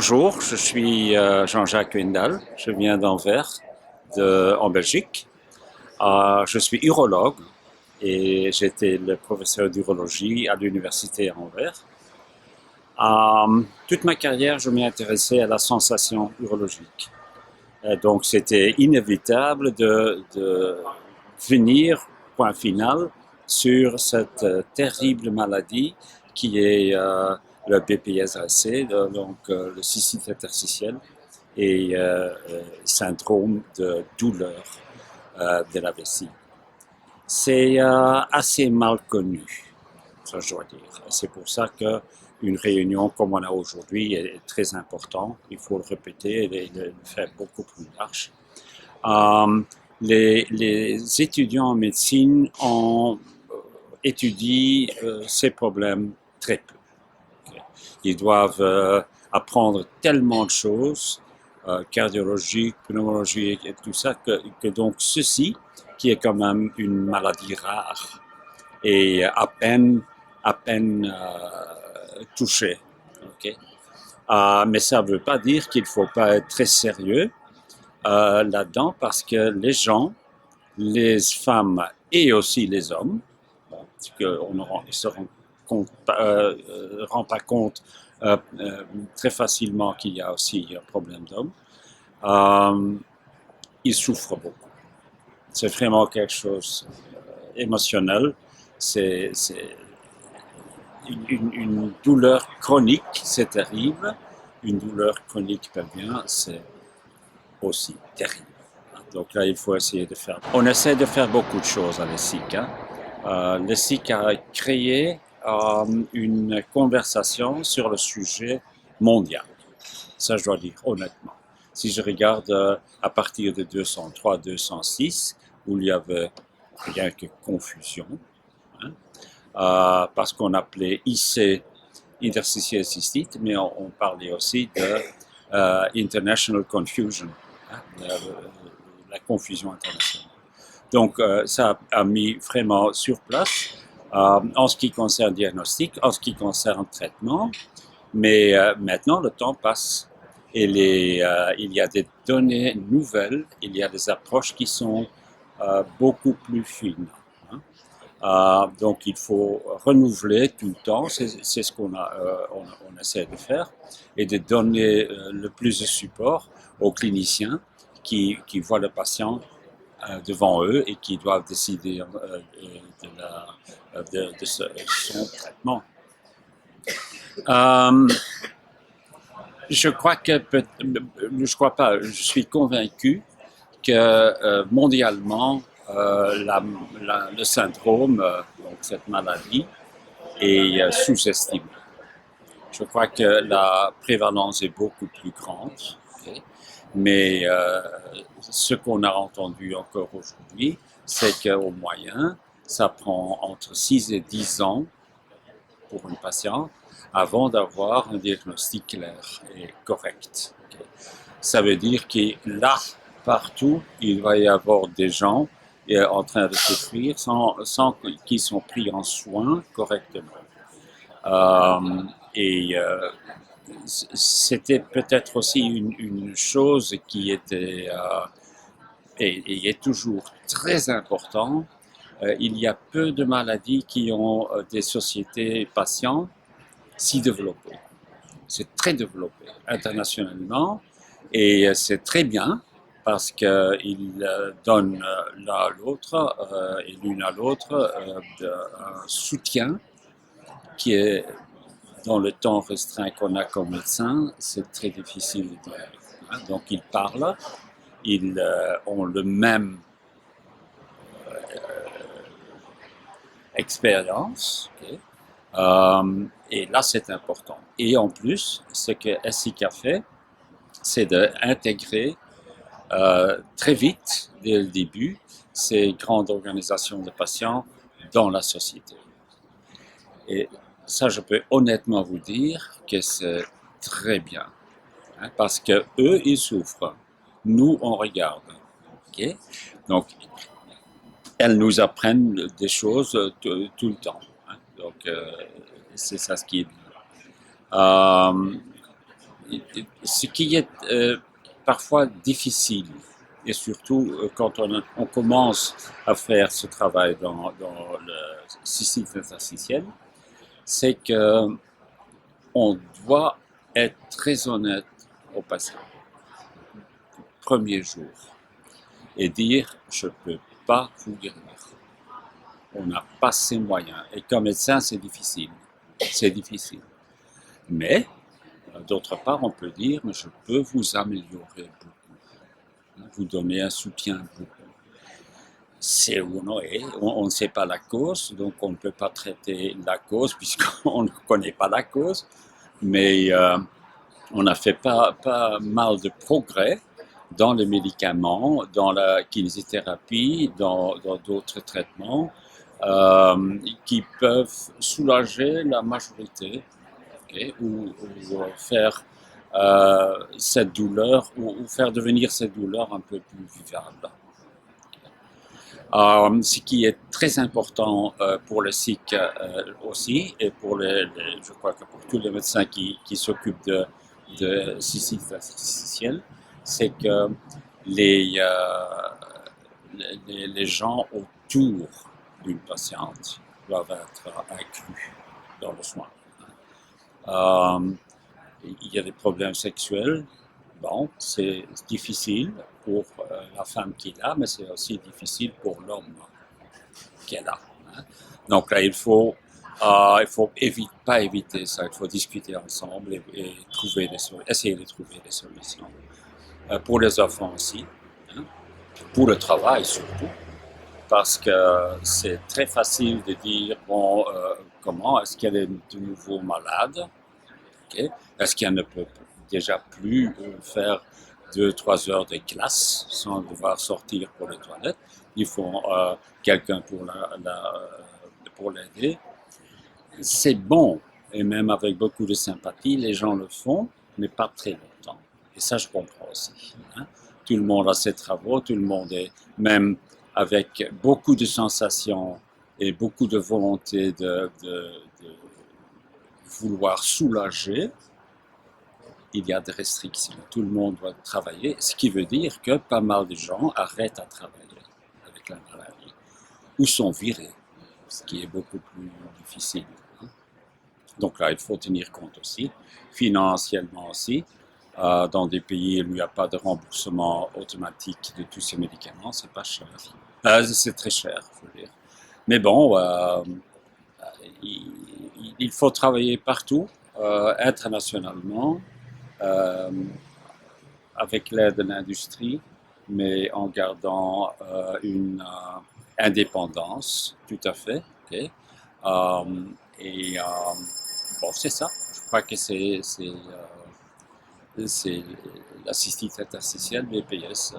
Bonjour, je suis Jean-Jacques Wendal, je viens d'Anvers, en Belgique. Je suis urologue et j'étais le professeur d'urologie à l'université à Anvers. Toute ma carrière, je m'ai intéressé à la sensation urologique. Donc c'était inévitable de venir, point final, sur cette terrible maladie qui est le BPSAC, le cystite interstitiel et syndrome de douleur de la vessie. C'est assez mal connu, ça je dois dire. C'est pour ça qu'une réunion comme on a aujourd'hui est très importante. Il faut le répéter et le faire beaucoup plus large. Les étudiants en médecine ont étudié ces problèmes très peu. Ils doivent apprendre tellement de choses, cardiologiques, pneumologiques et tout ça, que donc ceci, qui est quand même une maladie rare et à peine touchée. Okay? Mais ça ne veut pas dire qu'il ne faut pas être très sérieux là-dedans parce que les gens, les femmes et aussi les hommes, parce qu'on ne se rend pas compte très facilement qu'il y a aussi un problème d'hommes, ils souffrent beaucoup. C'est vraiment quelque chose d'émotionnel. C'est une douleur chronique, c'est terrible. Une douleur chronique pelvienne, c'est aussi terrible. Donc là, il faut essayer de faire. On essaie de faire beaucoup de choses à l'ESSIC. L'ESSIC a créé une conversation sur le sujet mondial. Ça, je dois dire honnêtement. Si je regarde à partir de 203, 206, où il y avait rien que confusion, parce qu'on appelait IC interstitiel cystite, mais on parlait aussi de international confusion, la confusion internationale. Donc, ça a mis vraiment sur place en ce qui concerne le diagnostic, en ce qui concerne le traitement, mais maintenant, le temps passe et il y a des données nouvelles, il y a des approches qui sont beaucoup plus fines. Donc, il faut renouveler tout le temps, c'est ce qu'on on essaie de faire, et de donner le plus de support aux cliniciens qui voient le patient devant eux et qui doivent décider de son traitement. Je crois pas, je suis convaincu que mondialement, le syndrome, donc cette maladie, est sous-estimé. Je crois que la prévalence est beaucoup plus grande, okay? Mais ce qu'on a entendu encore aujourd'hui, c'est qu'au moyen, ça prend entre 6 et 10 ans pour une patiente avant d'avoir un diagnostic clair et correct. Okay? Ça veut dire que là, partout, il va y avoir des gens en train de souffrir sans qu'ils soient pris en soin correctement. C'était peut-être aussi une chose qui était et est toujours très importante. Il y a peu de maladies qui ont des sociétés patients si développées. C'est très développé internationalement et c'est très bien parce qu'ils donnent l'un à l'autre et l'une à l'autre un soutien qui est dans le temps restreint qu'on a comme médecin, c'est très difficile de dire. Donc ils parlent, ils ont le même expérience, okay? Et là c'est important. Et en plus, ce que SIC a fait, c'est d'intégrer très vite, dès le début, ces grandes organisations de patients dans la société. Et ça, je peux honnêtement vous dire que c'est très bien, hein, parce que eux, ils souffrent. Nous, on regarde. Okay? Donc, elles nous apprennent des choses tout le temps. Hein? Donc, c'est ça ce qui est bien. ce qui est parfois difficile, et surtout quand on commence à faire ce travail dans le cystite interstitiel, c'est que on doit être très honnête au patient, premier jour, et dire je ne peux pas vous guérir. On n'a pas ces moyens. Et comme médecin, c'est difficile. C'est difficile. Mais, d'autre part, on peut dire mais je peux vous améliorer beaucoup, vous donner un soutien beaucoup. C'est ou non, on ne sait pas la cause, donc on ne peut pas traiter la cause puisqu'on ne connaît pas la cause. Mais on a fait pas mal de progrès dans les médicaments, dans la kinésithérapie, dans d'autres traitements qui peuvent soulager la majorité, okay, ou faire cette douleur, ou faire devenir cette douleur un peu plus vivable. Ce qui est très important pour le SIC aussi, et pour je crois que pour tous les médecins qui s'occupent de cystite interstitielle, c'est que les gens autour d'une patiente doivent être inclus dans le soin. Il y a des problèmes sexuels. Bon, c'est difficile pour la femme qui l'a, mais c'est aussi difficile pour l'homme qui est là. Donc là, il faut pas éviter ça. Il faut discuter ensemble et essayer de trouver des solutions. Pour les enfants aussi, pour le travail surtout, parce que c'est très facile de dire, bon, comment est-ce qu'elle est de nouveau malade? Okay. Est-ce qu'elle ne peut déjà plus faire 2-3 heures de classe sans devoir sortir pour les toilettes? Il faut quelqu'un pour l'aider. C'est bon, et même avec beaucoup de sympathie, les gens le font, mais pas très longtemps. Et ça, je comprends aussi. Tout le monde a ses travaux, tout le monde est, même avec beaucoup de sensations et beaucoup de volonté de vouloir soulager, il y a des restrictions. Tout le monde doit travailler, ce qui veut dire que pas mal de gens arrêtent à travailler avec la maladie ou sont virés, ce qui est beaucoup plus difficile. Donc là, il faut tenir compte aussi, financièrement aussi. Dans des pays où il n'y a pas de remboursement automatique de tous ces médicaments, c'est pas cher. C'est très cher, je veux dire. Mais bon, il faut travailler partout, internationalement, avec l'aide de l'industrie, mais en gardant une indépendance, tout à fait. Okay. Bon, c'est ça. Je crois que c'est la cystite interstitielle BPS.